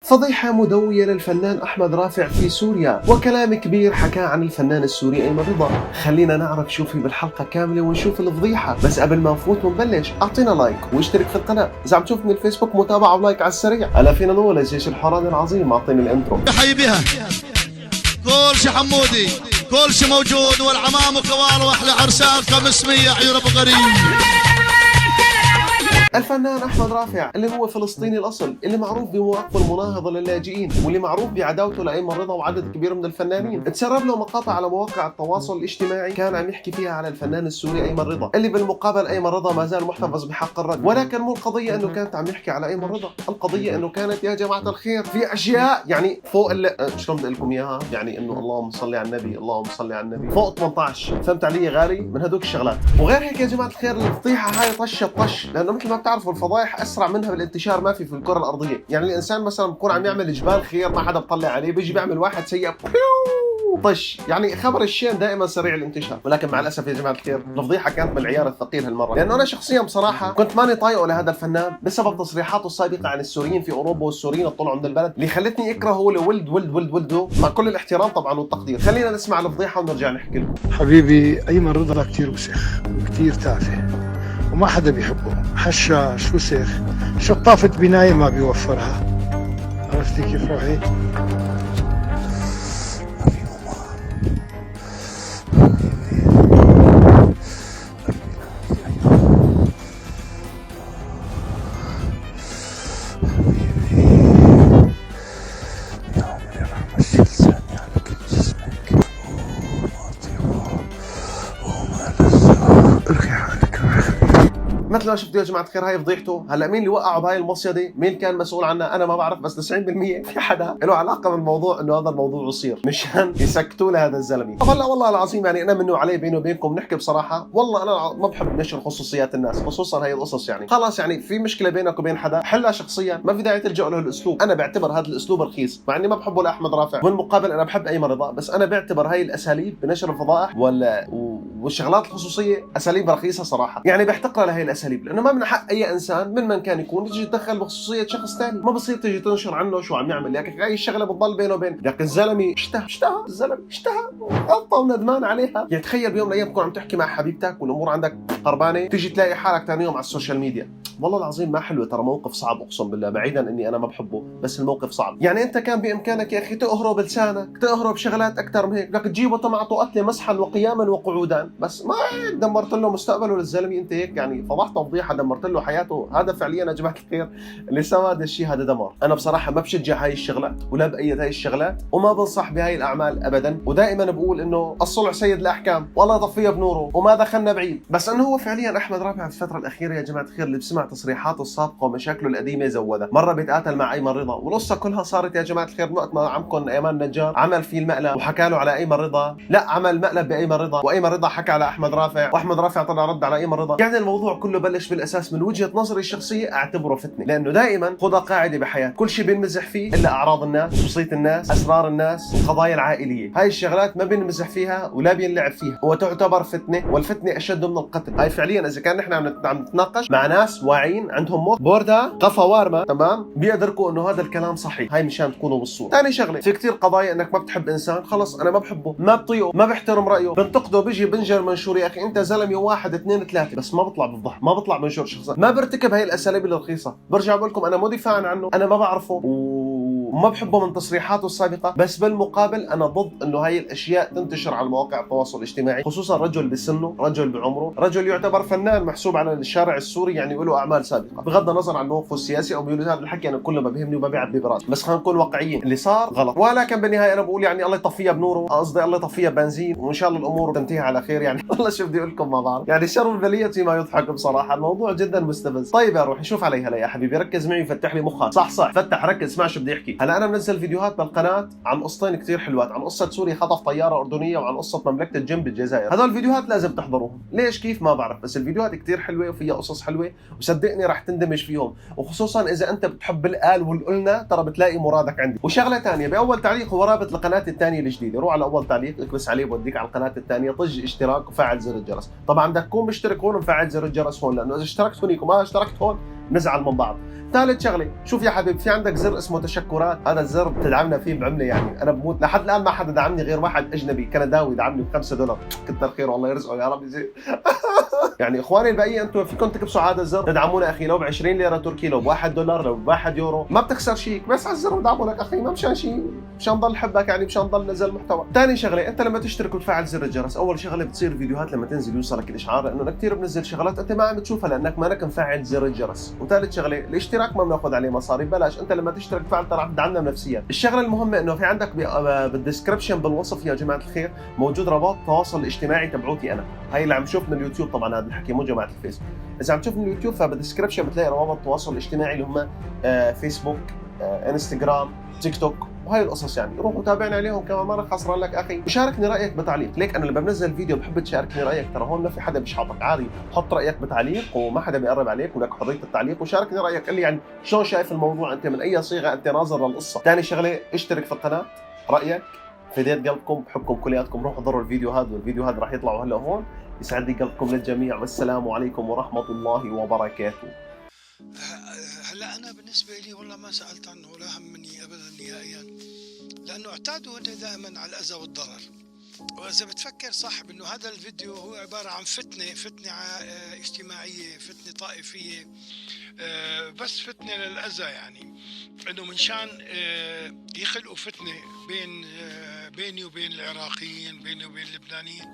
فضيحة مدوية للفنان أحمد رافع في سوريا، وكلام كبير حكى عن الفنان السوري أيمن رضا. خلينا نعرف شو في بالحلقة كاملة ونشوف الفضيحة، بس قبل ما نفوت ونبلش أعطينا لايك واشترك في القناة. إذا عم تشوف من الفيسبوك متابعة ولايك على السريع. هلا فينا نقول الجيش الحراني العظيم أعطيني الانترو. حي بها كل شي حمودي، كل شي موجود، والعمام وكوار واحلى عرسان 500 عيون ابو غريب. الفنان أحمد رافع اللي هو فلسطيني الأصل، اللي معروف بمواقفه المناهضة للاجئين، واللي معروف بعداوته لأيمن رضا وعدد كبير من الفنانين. تسرب له مقاطع على مواقع التواصل الاجتماعي كان عم يحكي فيها على الفنان السوري أيمن رضا، اللي بالمقابل أيمن رضا ما زال محتفظ بحق الرد. ولكن مو القضية إنه كانت عم يحكي على أيمن رضا، القضية إنه كانت يا جماعة الخير في أشياء يعني فوق شلون بدي لكم إياها، يعني إنه اللهم صل على النبي، اللهم صل على النبي، فوق 18. فهمت علي يا غالي؟ من هدوك الشغلات. وغير هيك يا جماعة الخير الفضيحة هاي طش، لأنه مثل ما بتعرفوا الفضايح اسرع منها بالانتشار ما في الكره الارضيه. يعني الانسان مثلا بكون عم يعمل جبال خير ما حدا بطلع عليه، بيجي بيعمل واحد سيء طش، يعني خبر الشين دائما سريع الانتشار. ولكن مع الاسف يا جماعه الخير الفضيحه كانت بالعيار الثقيل هالمره، لانه انا شخصيا بصراحه كنت ماني طايقه لهذا الفنان بسبب تصريحاته السابقه عن السوريين في اوروبا والسوريين اللي طلعوا من البلد، اللي خلتني اكرهه لولده مع كل الاحترام طبعا والتقدير. خلينا نسمع الفضيحه ونرجع نحكي لكم. حبيبي أيمن رضا كتير وسخ وكتير تافه وما حدا بيحبه، حشاش وسخ، شطافة بناية ما بيوفرها. عرفتي كيف روحي؟ مثل ما شفتوا يا جماعه الخير هاي فضيحته. هلا مين اللي وقعه بهاي المصيده؟ مين كان مسؤول عنها؟ انا ما بعرف، بس 90% في حدا له علاقه بالموضوع انه هذا الموضوع يصير مشان يسكتوا لهذا الزلمه. طب هلا والله العظيم يعني انا منه علي بيني وبينكم نحكي بصراحه، والله انا ما بحب نشر خصوصيات الناس، خصوصا هي القصص. يعني خلاص يعني في مشكله بينك وبين حدا حلها شخصيا، ما في داعي تلجأ له الاسلوب. انا بعتبر هذا الاسلوب رخيص، مع اني ما بحبه لاحمد رافع، بالمقابل انا بحب ايمن رضا، بس انا بعتبر هاي الاساليب بنشر الفضائح والشغلات الخصوصيه اساليب رخيصه صراحه. يعني بحتقرها لهي الاساليب، لانه ما من حق اي انسان من كان يكون تجي تدخل بخصوصيه شخص ثاني. ما بصير تجي تنشر عنه شو عم يعمل. لكن هاي الشغله بتضل بينه وبين لكن الزلمه اشتهى الزلمه غلطه وندمان عليها. يعني تخيل بيوم من الايام تكون عم تحكي مع حبيبتك والامور عندك خربانه، تيجي تلاقي حالك ثاني يوم على السوشيال ميديا. والله العظيم ما حلوه، ترى موقف صعب اقسم بالله، بعيدا اني انا ما بحبه بس الموقف صعب. يعني انت كان بامكانك يا اخي تقهره بلسانك، تقهره بشغلات اكثر من هيك، بدك تجيبه طمعته قتله مسحا وقياما وقعودا، بس ما دمرت له مستقبله للزلمه انت هيك. يعني فضحته فضيحه، دمرت له حياته. هذا فعليا يا جماعه الخير اللي سوى هذا الشيء هذا دمار. انا بصراحه ما بشجع هاي الشغلات ولا بايد هاي الشغلات، وما بنصح بهاي الاعمال ابدا، ودائما بقول انه الصلح سيد الاحكام والله يطفيها بنوره وما دخلنا بعيد. بس انه هو فعليا احمد رافع في الفتره الاخيره يا جماعه الخير اللي بسمع تصريحاته السابقه ومشاكله القديمه زودها. مره بيتقاتل مع ايمن رضا، والقصه كلها صارت يا جماعه الخير وقت ما عمكم ايمان نجار عمل فيه المقلب وحكى له على ايمن رضا، لا عمل مقلب بايمن رضا، وايمن رضا حكى على احمد رافع، واحمد رافع طلع رد على ايمن رضا. يعني الموضوع كله بلش بالاساس من وجهه نظري الشخصيه اعتبره فتنه، لانه دائما خذها قاعده بحياه، كل شيء بينمزح فيه الا اعراض الناس، خصوصيه الناس، اسرار الناس، القضايا العائليه. هاي الشغلات ما بينمزح فيها ولا بينلعب فيها، وتعتبر فتنه، والفتنه اشد من القتل. هاي فعليا اذا كان نحن عم نتناقش مع ناس واعيين عندهم مخ بوردا قفا وارمه تمام بيقدركوا انه هذا الكلام صحيح. هاي مشان تكونوا بالصوره. ثاني شغله، في كثير قضايا انك ما بتحب انسان، خلص انا ما بحبه، ما بطيقه، ما بحترم رايه، بنتقده، بيجي بنجر منشور. يا اخي انت زلمه واحد اثنين ثلاثه، بس ما بطلع بفضح، ما بطلع بنشر شخصا، ما برتكب هاي الاساليب الرخيصه. برجع بقول لكم انا مو دفاعا عنه، انا ما بعرفه وما بحبه من تصريحاته السابقه، بس بالمقابل انا ضد انه هاي الاشياء تنتشر على مواقع التواصل الاجتماعي، خصوصا رجل بسنه، رجل بعمره، رجل يعتبر فنان محسوب على الشارع السوري، يعني له اعمال سابقه بغض النظر عن موقفه السياسي او ميوله. هذا الحكي انا كله ما بيهمني وما بيعبي براسي، بس خلينا نكون واقعيين، اللي صار غلط. ولكن بالنهايه انا بقول يعني الله يطفيها بنوره، قصدي الله يطفيها بنزين، وان شاء الله الامور تنتهي على خير. يعني والله شو بدي اقول لكم ما بعرف، يعني شر البليه ما يضحك بصراحه، الموضوع جدا مستفز. طيب يا روحي شوف علي هلا يا حبيبي، ركز معي وفتح لي مخك، صح فتح ركز اسمع شو بدي احكي. هلا انا منزل فيديوهات بالقناه عن قصتين كثير حلوات، عن قصه سوري خطف طياره اردنيه، وعن قصه مملكه الجن بالجزائر. هذول الفيديوهات لازم تحضروهم، ليش كيف ما بعرف، بس الفيديوهات كثير حلوه وفيها قصص حلوه، وصدقني راح تندمج فيهم، وخصوصا اذا انت بتحب القال والقلنا ترى بتلاقي مرادك عندي. وشغله ثانيه، باول تعليق هو رابط القناه الثانيه الجديده، روح على اول تعليق اكبس عليه بوديك على القناه الثانيه، طج اشتراك وفعل زر الجرس. طبعا بدك تكون مشترك هون ومفعل زر الجرس هون، لانه اذا اشتركت هونيك وما اشتركت هون نزعل من بعض. ثالث شغله، شوف يا حبيب، في عندك زر اسمه تشكرات، هذا الزر بتدعمنا فيه بعمله، يعني انا بموت لحد الان ما حدا دعمني غير واحد اجنبي كنداوي دعمني ب$5، كتر خيره والله يرزقه يا رب يزيد. يعني اخواني الباقيين انتم فيكم تكبسوا هذا الزر تدعمونا اخي، لو ب20 ليره تركي، لو ب$1، لو ب1 يورو، ما بتخسر شيء، بس على الزر ودعموا لك اخي، ما مشان شيء، مشان ضل حبك يعني، مشان ضل نزل محتوى. ثاني شغله، انت لما تشترك وتفعل زر الجرس، اول شغله بتصير فيديوهات لما تنزل يوصلك الاشعار، لانه انا كثير بنزل شغلات انت ما عم تشوفها لانك مانك مفعل زر الجرس. وثالث شغله، الاشتراك ما بناخذ عليه مصاري، بلاش، انت لما تشترك فعل ترى بتدعمنا نفسيا. الشغله المهمه انه في عندك بالديسكربشن بالوصف يا جماعه الخير موجود رابط التواصل الاجتماعي تبعوتي انا، هاي اللي عم تشوف من اليوتيوب، طبعا هذا الحكي مو جماعه الفيسبوك. اذا عم تشوف من اليوتيوب فبالديسكربشن بتلاقي روابط التواصل الاجتماعي اللي هم فيسبوك، انستغرام، تيك توك وهي القصص، يعني روح وتابعنا عليهم كمان، ما رح خسران لك اخي. وشاركني رايك بتعليق، ليك انا لما بنزل فيديو بحب تشاركني رايك، ترى هون ما في حدا بيشحطك، عادي حط رايك بتعليق وما حدا بيقرب عليك، ولك حريه التعليق، وشاركني رايك، قل لي يعني شلون شايف الموضوع انت، من اي صيغه انت ناظر للقصه. ثاني شغله، اشترك في القناه، رايك فديت قلبكم، بحبكم كلياتكم، روحوا ضروا الفيديو هذا، والفيديو هذا راح يطلعوا هلا هون. يسعد لي قلبكم للجميع، والسلام عليكم ورحمه الله وبركاته. هلا انا بالنسبه لي والله ما سالت عنه ولا همني ابدا نهائيا، لانه اعتادوا هن دائما على الاذى والضرر. واذا بتفكر صح بانه هذا الفيديو هو عباره عن فتنه اجتماعيه، فتنه طائفيه، بس فتنه للاذى، يعني انه من شان يخلقوا فتنه بيني وبين العراقيين، بيني وبين اللبنانيين.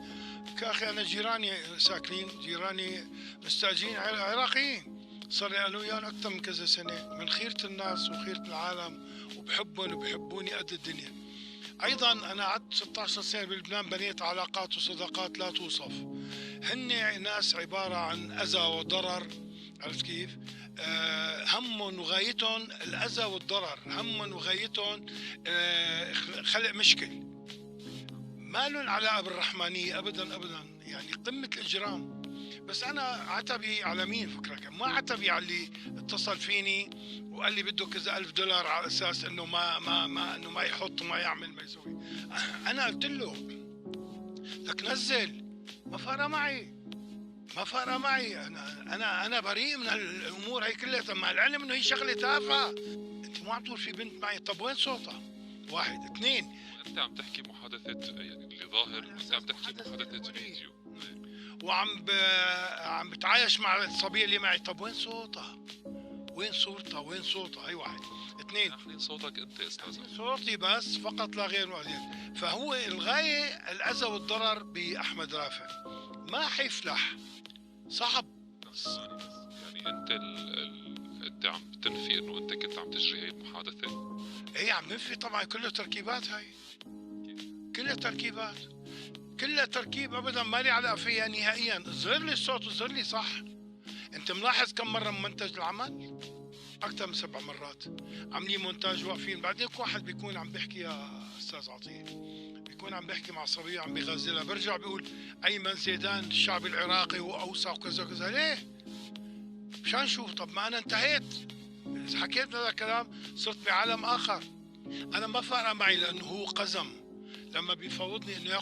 كاخي انا جيراني ساكنين، جيراني مستاجرين عراقيين، صار لي انا وياهم اكثر من كذا سنه، من خيره الناس وخيره العالم، وبحبهم وبحبوني قد الدنيا. ايضا انا قعدت 16 سنه بلبنان، بنيت علاقات وصداقات لا توصف. هن ناس عباره عن اذى وضرر، عرفت كيف؟ همهم وغايتهم الاذى والضرر، همهم وغايتهم خلق مشكل، ما لهم علاقه بالرحمانيه ابدا ابدا، يعني قمه الاجرام. بس انا عتبي على مين فكرك؟ ما عتبي على اللي اتصل فيني وقال لي بده كذا $1000 على اساس انه انه ما يحط وما يعمل ما يسوي. انا قلت له لك نزل، ما فارق معي، ما فارق معي، انا بريء من الامور هي كلها، مع العلم انه هي شغله تافهه. انت مو عم تقول في بنت معي، طب وين صوتها؟ واحد، اثنين، انت عم تحكي محادثه، يعني اللي ظاهر انت عم تحكي محادثه فيديو، عم بتعايش مع الصبيه اللي معي، طب وين صوتها؟ وين صورتها؟ وين صوتها؟ هي واحد، اثنين، يعني صوتك انت استاذ، صوتي بس فقط لا غير. فهو الغايه الاذى والضرر باحمد رافع، ما حيفلح، صعب. يعني انت عم تنفي انه انت كنت عم تجري هي المحادثه؟ ايه عم ننفي طبعا، كله تركيبات، هاي كلها تركيبات، كلها تركيب، ابدا ما لي علاقه فيها نهائيا. اظهر لي الصوت واظهر لي صح. انت ملاحظ كم مره منتج العمل؟ اكثر من 7 مرات عاملين مونتاج، واقفين، بعدين واحد بيكون عم بيحكي، يا استاذ عطيه بيكون عم بيحكي مع صبيه عم بيغزلها، برجع بيقول ايمن زيدان الشعب العراقي هو اوسع وكذا وكذا. ليه؟ مشان شو؟ طب ما انا انتهيت، اذا حكيت هذا الكلام صرت بعالم اخر. انا ما فارق معي، لانه هو قزم لما بيفوضني انه ياخذ